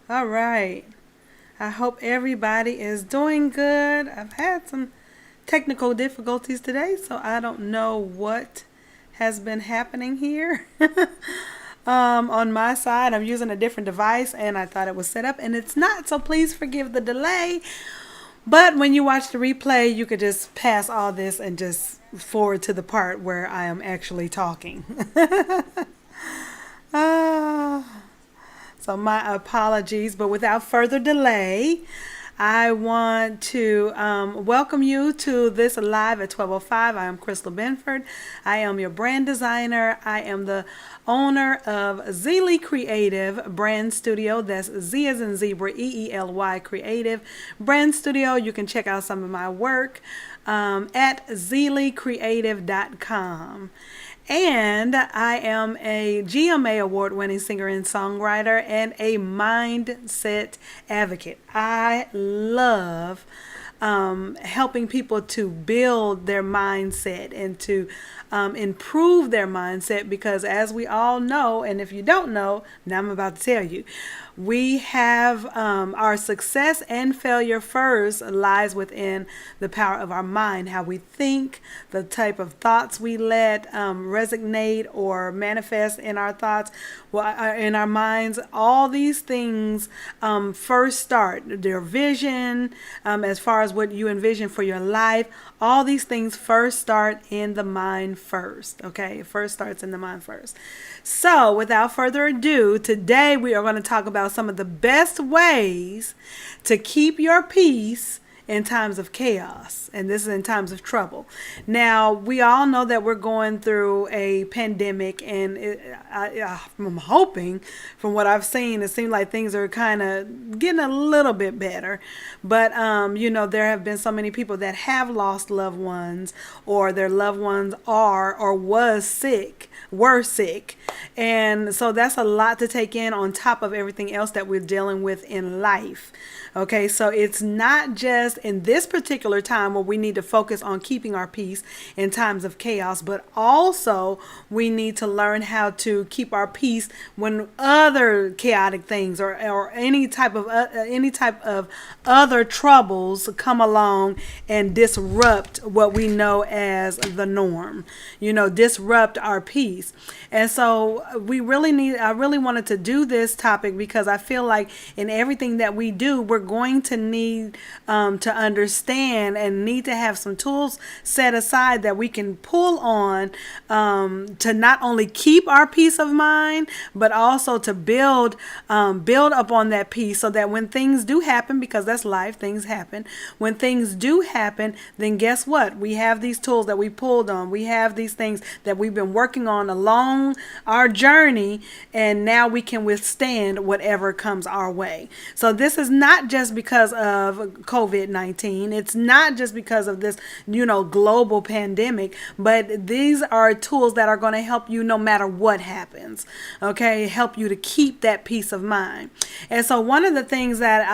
All right. I hope everybody is doing good. I've had some technical difficulties today, so I don't know what has been happening here. On my side, I'm using a different device and I thought it was set up and it's not, so please forgive the delay. But when you watch the replay, you could just pass all this and just forward to the part where I am actually talking. Ah. So my apologies, but without further delay, I want to welcome you to this live at 12:05. I am Christyl Benford. I am your brand designer. I am the owner of Zeely Creative Brand Studio. That's Z as in zebra, EELY Creative Brand Studio. You can check out some of my work at zeelycreative.com. And I am a GMA award-winning singer and songwriter and a mindset advocate. I love helping people to build their mindset and to improve their mindset because as we all know, and if you don't know, now I'm about to tell you, we have our success and failure first lies within the power of our mind, how we think, the type of thoughts we let resonate or manifest in our thoughts, in our minds. All these things first start their vision, as far as what you envision for your life. All these things first start in the mind first. Okay, it first starts in the mind first. So without further ado, today we are going to talk about some of the best ways to keep your peace in times of chaos, and this is in times of trouble. Now, we all know that we're going through a pandemic, and I'm hoping, from what I've seen, it seems like things are kind of getting a little bit better. But, there have been so many people that have lost loved ones, or their loved ones are or were sick. And so that's a lot to take in on top of everything else that we're dealing with in life. Okay, so it's not just in this particular time where we need to focus on keeping our peace in times of chaos, but also we need to learn how to keep our peace when other chaotic things or any type of other troubles come along and disrupt what we know as the norm. Disrupt our peace. And so I really wanted to do this topic because I feel like in everything that we do, we're going to need to understand and need to have some tools set aside that we can pull on to not only keep our peace of mind, but also to build upon that peace so that when things do happen, because that's life, things happen. When things do happen, then guess what? We have these tools that we pulled on. We have these things that we've been working on along our journey, and now we can withstand whatever comes our way. So this is not just because of COVID-19. It's not just because of this, global pandemic, but these are tools that are going to help you no matter what happens. Okay, help you to keep that peace of mind. And so one of the things that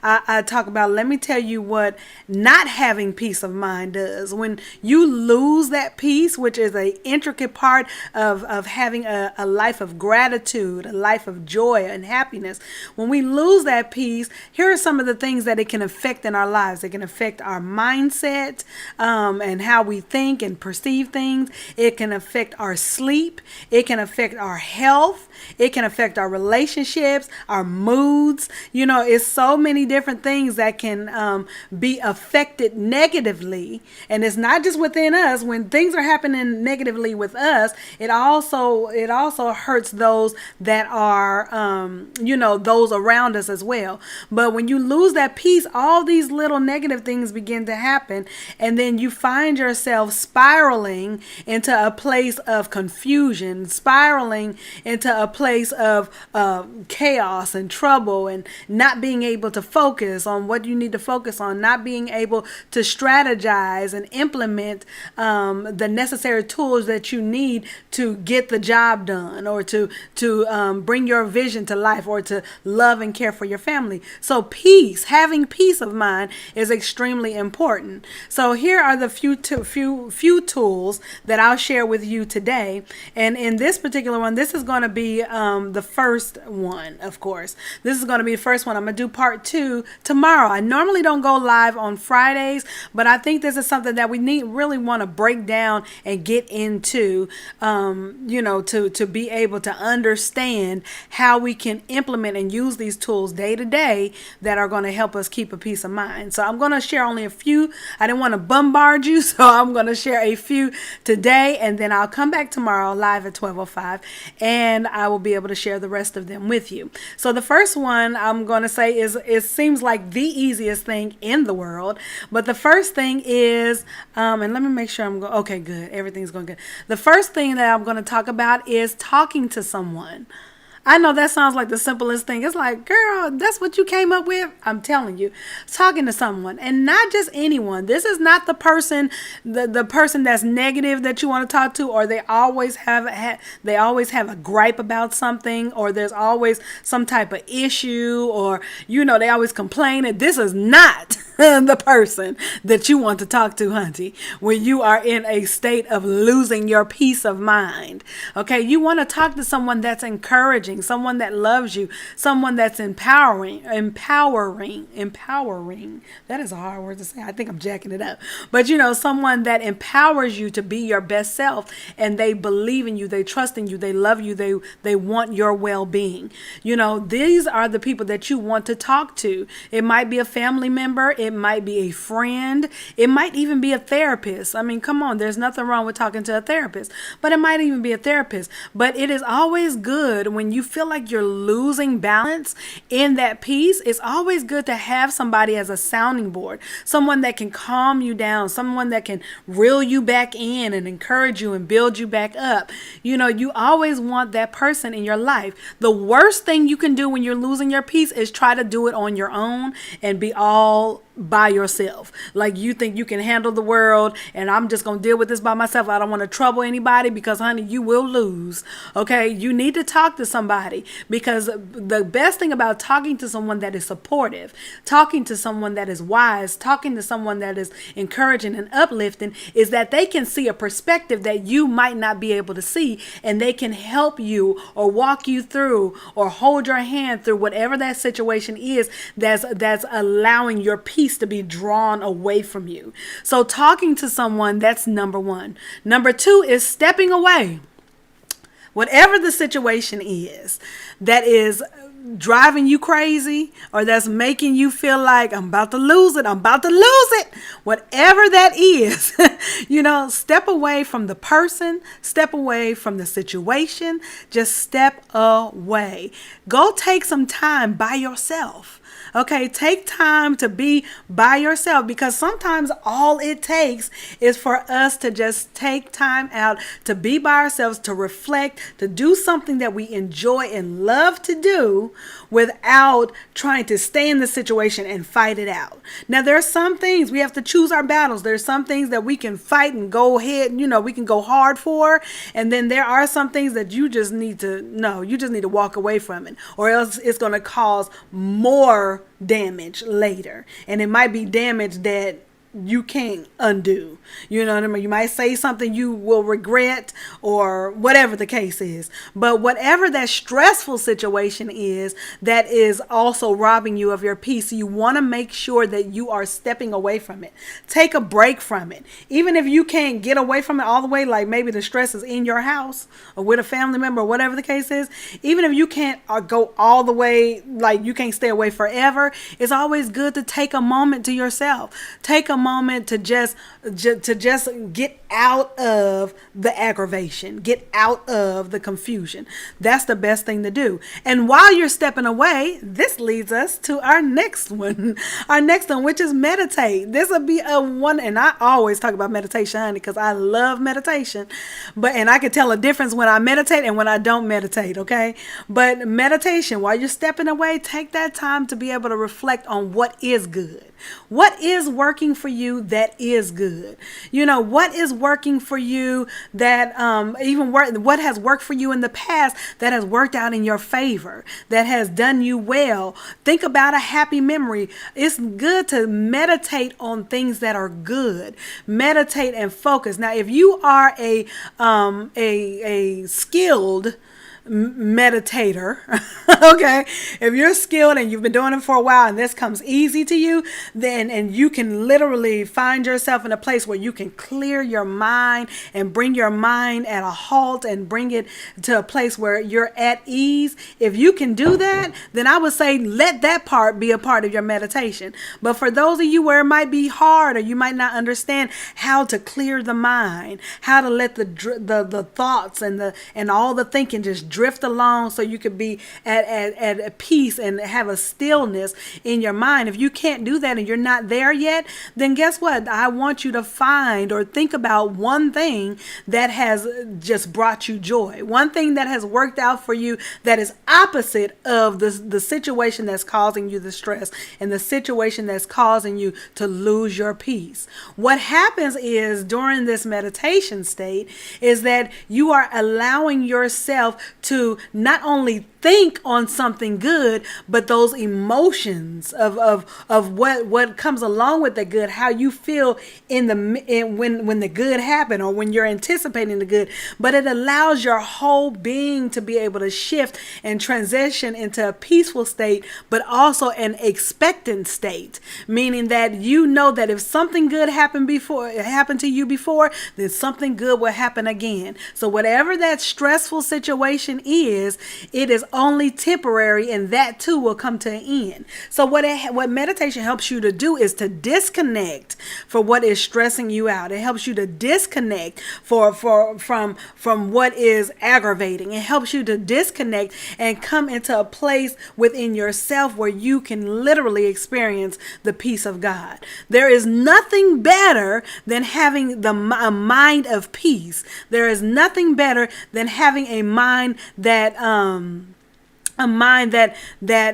I talk about, let me tell you what not having peace of mind does. When you lose that peace, which is an intricate part of having a life of gratitude, a life of joy and happiness, when we lose that peace, here are some of the things that it can affect in our lives. It can affect our mindset and how we think and perceive things. It can affect our sleep. It can affect our health. It can affect our relationships, our moods. It's so many different things that can be affected negatively. And it's not just within us. When things are happening negatively with us, it also hurts those that are, those around us as well. But when you lose that peace, all these little negative things begin to happen. And then you find yourself spiraling into a place of confusion, spiraling into a place of chaos and trouble, and not being able to focus on what you need to focus on, not being able to strategize and implement the necessary tools that you need to get the job done, or to bring your vision to life, or to love and care for your family. So peace, having peace of mind is extremely important. So here are the few tools that I'll share with you today. And in this particular one, this is going to be the first one, of course. This is going to be the first one. I'm going to do part 2 tomorrow. I normally don't go live on Fridays, but I think this is something that we really want to break down and get into, to be able to understand how we can implement and use these tools day to day that are going to help us keep a peace of mind. So I'm going to share only a few. I didn't want to bombard you, so I'm going to share a few today, and then I'll come back tomorrow live at 12:05, and I will be able to share the rest of them with you. So the first one I'm going to say it seems like the easiest thing in the world, but the first thing is, and let me make sure okay, good. Everything's going good. The first thing that I'm going to talk about is talking to someone. I know that sounds like the simplest thing. It's like, girl, that's what you came up with? I'm telling you, talking to someone, and not just anyone. This is not the person that's negative that you want to talk to, or they always have a gripe about something, or there's always some type of issue, or they always complain. This is not the person that you want to talk to, hunty, when you are in a state of losing your peace of mind. Okay, you want to talk to someone that's encouraging, someone that loves you, someone that's empowering. That is a hard word to say. I think I'm jacking it up. But someone that empowers you to be your best self, and they believe in you, they trust in you, they love you, they want your well-being. These are the people that you want to talk to. It might be a family member, it might be a friend, it might even be a therapist. I mean, come on, there's nothing wrong with talking to a therapist, but it might even be a therapist. But it is always good when you feel like you're losing balance in that piece. It's always good to have somebody as a sounding board, someone that can calm you down, someone that can reel you back in and encourage you and build you back up. You always want that person in your life. The worst thing you can do when you're losing your peace is try to do it on your own and be all by yourself. Like you think you can handle the world, and I'm just going to deal with this by myself. I don't want to trouble anybody, because honey, you will lose. Okay. You need to talk to somebody, because the best thing about talking to someone that is supportive, talking to someone that is wise, talking to someone that is encouraging and uplifting, is that they can see a perspective that you might not be able to see, and they can help you or walk you through or hold your hand through whatever that situation is that's allowing your peace to be drawn away from you. So talking to someone, that's number 1. Number 2 is stepping away. Whatever the situation is that is driving you crazy, or that's making you feel like I'm about to lose it, whatever that is, step away from the person, step away from the situation, just step away. Go take some time by yourself. Okay, take time to be by yourself, because sometimes all it takes is for us to just take time out to be by ourselves, to reflect, to do something that we enjoy and love to do without trying to stay in the situation and fight it out. Now, there are some things we have to choose our battles. There's some things that we can fight and go ahead, we can go hard for. And then there are some things that you just need to walk away from it, or else it's going to cause more damage later. And it might be damage that you can't undo. You know what I mean? You might say something you will regret, or whatever the case is. But whatever that stressful situation is that is also robbing you of your peace, you want to make sure that you are stepping away from it. Take a break from it. Even if you can't get away from it all the way, like maybe the stress is in your house or with a family member or whatever the case is, even if you can't go all the way, like you can't stay away forever, it's always good to take a moment to yourself. Take a moment to just get out of the aggravation, get out of the confusion. That's the best thing to do. And while you're stepping away, this leads us to our next one, which is meditate. This will be a one, and I always talk about meditation, honey, because I love meditation, and I can tell a difference when I meditate and when I don't meditate. Okay. But meditation, while you're stepping away, take that time to be able to reflect on what is good. What is working for you that is good? What is working for you that what has worked for you in the past that has worked out in your favor, that has done you well? Think about a happy memory. It's good to meditate on things that are good. Meditate and focus. Now, if you are a skilled meditator, okay, if you're skilled and you've been doing it for a while and this comes easy to you, then and you can literally find yourself in a place where you can clear your mind and bring your mind at a halt and bring it to a place where you're at ease. If you can do that, then I would say let that part be a part of your meditation. But for those of you where it might be hard, or you might not understand how to clear the mind, how to let the thoughts and all the thinking just drift along, so you could be at peace and have a stillness in your mind. If you can't do that and you're not there yet, then guess what? I want you to find or think about one thing that has just brought you joy. One thing that has worked out for you that is opposite of the situation that's causing you the stress and the situation that's causing you to lose your peace. What happens is during this meditation state is that you are allowing yourself to not only think on something good, but those emotions of what comes along with the good, how you feel when the good happened or when you're anticipating the good. But it allows your whole being to be able to shift and transition into a peaceful state, but also an expectant state, meaning that you know that if something good happened to you before, then something good will happen again. So whatever that stressful situation is, it is only temporary, and that too will come to an end. So what meditation helps you to do is to disconnect for what is stressing you out. It helps you to disconnect from what is aggravating. It helps you to disconnect and come into a place within yourself where you can literally experience the peace of God. There is nothing better than having a mind of peace. There is nothing better than having a mind that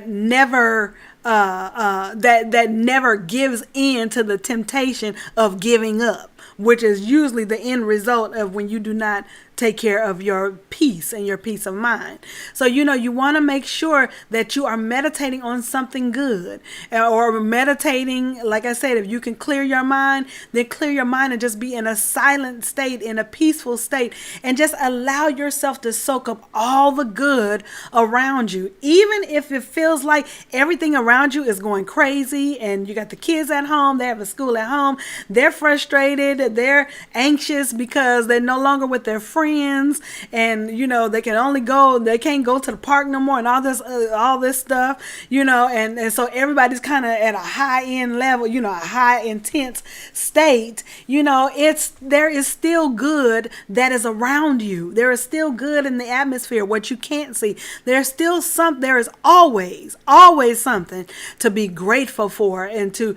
never that never gives in to the temptation of giving up, which is usually the end result of when you do not take care of your peace and your peace of mind. So, you want to make sure that you are meditating on something good, or meditating, like I said, if you can clear your mind, then clear your mind and just be in a silent state, in a peaceful state, and just allow yourself to soak up all the good around you. Even if it feels like everything around you is going crazy and you got the kids at home, they have a school at home, they're frustrated, they're anxious because they're no longer with their friends, and they can't go to the park no more, and all this stuff, and so everybody's kind of at a high end level, a high intense state. There is still good that is around you. There is still good in the atmosphere, what you can't see. There is always something to be grateful for and to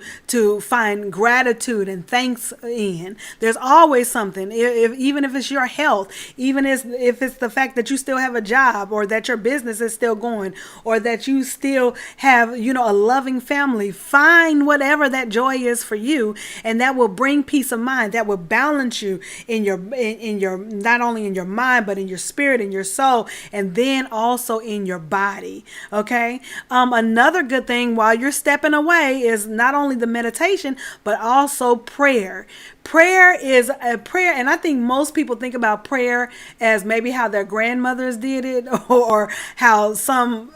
find gratitude and thanks in. There's always something, even if it's your health, even if it's the fact that you still have a job, or that your business is still going, or that you still have, a loving family. Find whatever that joy is for you, and that will bring peace of mind. That will balance you in your not only in your mind, but in your spirit, in your soul, and then also in your body. Okay. Another good thing while you're stepping away is not only the meditation, but also prayer. Prayer is a prayer, and I think most people think about prayer as maybe how their grandmothers did it, or how some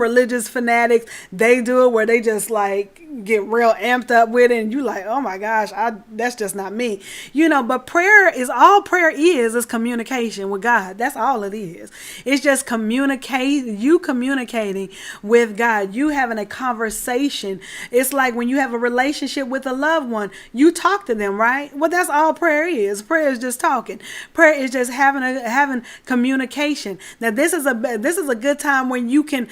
religious fanatics, they do it, where they just like get real amped up with it, and you like, oh my gosh, that's just not me. But prayer is communication with God. That's all it is. It's just communicating with God. You having a conversation. It's like when you have a relationship with a loved one, you talk to them, right? Well, that's all prayer is. Prayer is just talking. Prayer is just having communication. Now, this is a good time when you can,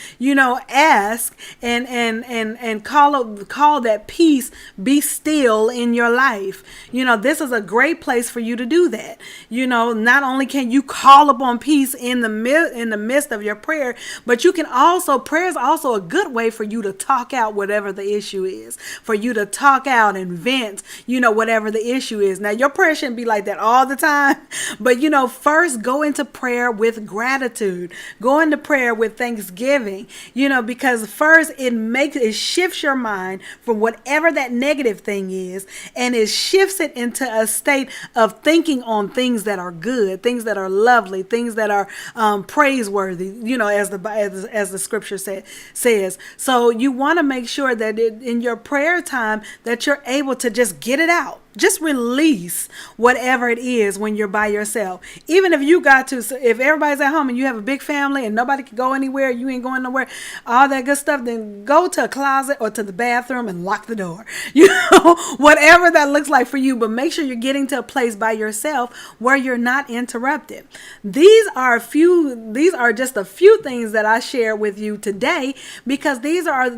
ask and call call that peace be still in your life. This is a great place for you to do that. Not only can you call upon peace in the midst of your prayer, but you can also, prayer is also a good way for you to talk out whatever the issue is, for you to talk out and vent, whatever the issue is. Now, your prayer shouldn't be like that all the time, but first go into prayer with gratitude, go into prayer with thanksgiving, because first it shifts your mind from whatever that negative thing is, and it shifts it into a state of thinking on things that are good, things that are lovely, things that are praiseworthy, as the scripture says. So you want to make sure that in your prayer time that you're able to just get it out. Just release whatever it is when you're by yourself. Even if if everybody's at home and you have a big family and nobody can go anywhere, you ain't going nowhere, all that good stuff, then go to a closet or to the bathroom and lock the door. Whatever that looks like for you, but make sure you're getting to a place by yourself where you're not interrupted. These are just a few things that I share with you today, because these are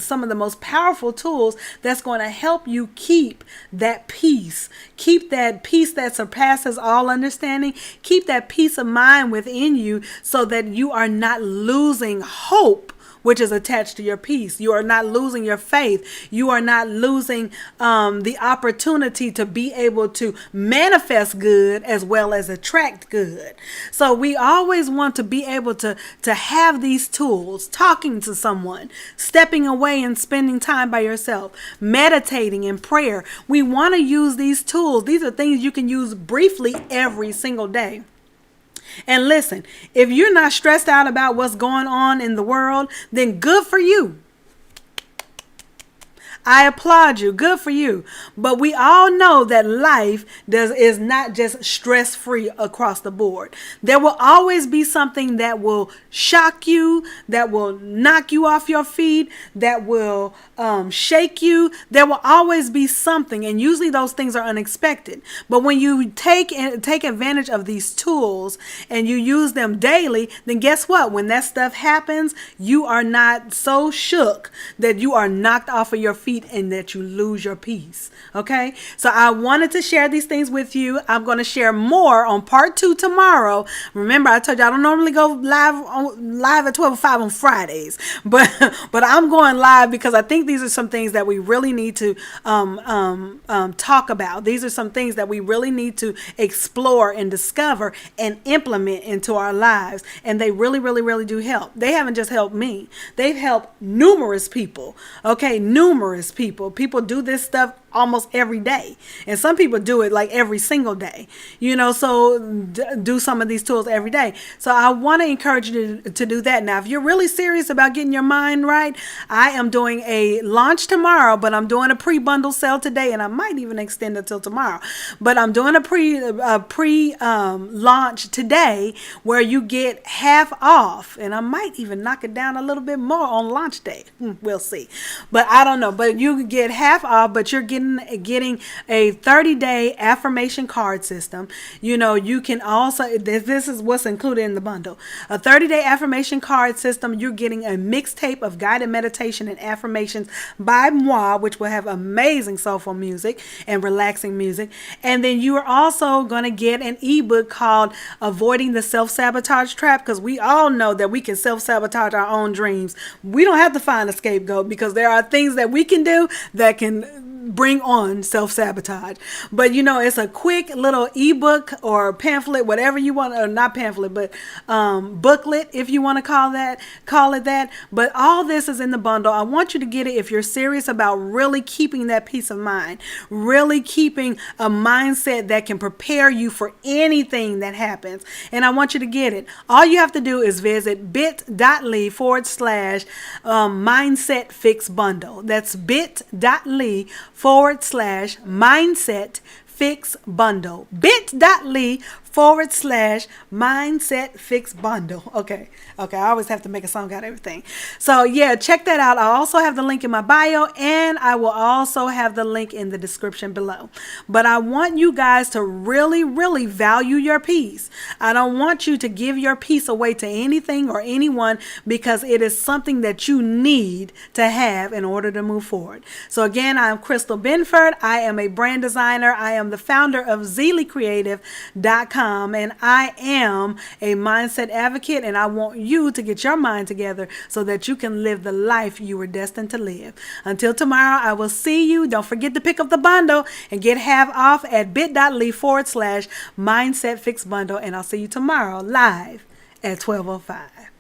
some of the most powerful tools that's going to help you keep that peace. Keep that peace that surpasses all understanding. Keep that peace of mind within you so that you are not losing hope, which is attached to your peace. You are not losing your faith. You are not losing the opportunity to be able to manifest good as well as attract good. So we always want to be able to have these tools: talking to someone, stepping away and spending time by yourself, meditating in prayer. We want to use these tools. These are things you can use briefly every single day. And listen, if you're not stressed out about what's going on in the world, then good for you. I applaud you. Good for you. But we all know that life is not just stress-free across the board. There will always be something that will shock you, that will knock you off your feet, that will shake you. There will always be something, and usually those things are unexpected. But when you take advantage of these tools and you use them daily, then guess what? When that stuff happens, you are not so shook that you are knocked off of your feet and that you lose your peace. Okay, so I wanted to share these things with you. I'm going to share more on part 2 tomorrow. Remember, I told you I don't normally go live at 12:05 on Fridays, but I'm going live because I think these are some things that we really need to talk about. These are some things that we really need to explore and discover and implement into our lives, and they really, really, really do help. They haven't just helped me; they've helped numerous people. Okay, numerous people. People do this stuff almost every day, and some people do it like every single day, so do some of these tools every day. So I want to encourage you to do that. Now, if you're really serious about getting your mind right, I am doing a launch tomorrow, but I'm doing a pre-bundle sale today, and I might even extend it till tomorrow, but I'm doing a pre-launch today where you get half off, and I might even knock it down a little bit more on launch day. We'll see, but I don't know. But you get half off, but you're getting a 30-day affirmation card system. You can also, this is what's included in the bundle, a 30-day affirmation card system. You're getting a mixtape of guided meditation and affirmations by moi, which will have amazing soulful music and relaxing music. And then you are also going to get an ebook called Avoiding the Self-Sabotage Trap, because we all know that we can self-sabotage our own dreams. We don't have to find a scapegoat, because there are things that we can do that can bring on self-sabotage. But it's a quick little ebook or pamphlet, whatever you want, or not pamphlet, but booklet, if you want to call it that. But all this is in the bundle. I want you to get it if you're serious about really keeping that peace of mind, really keeping a mindset that can prepare you for anything that happens. And I want you to get it. All you have to do is visit bit.ly/mindset fix bundle. That's bit.ly/mindset fix bundle. bit.ly/mindset mindset fix bundle. Okay. Okay. I always have to make a song out of everything. So yeah, check that out. I also have the link in my bio, and I will also have the link in the description below. But I want you guys to really, really value your peace. I don't want you to give your peace away to anything or anyone, because it is something that you need to have in order to move forward. So again, I'm Christyl Benford. I am a brand designer. I am the founder of zealeycreative.com, and I am a mindset advocate, and I want you to get your mind together so that you can live the life you were destined to live. Until tomorrow, I will see you. Don't forget to pick up the bundle and get half off at bit.ly/mindset fix bundle, and I'll see you tomorrow live at 12:05.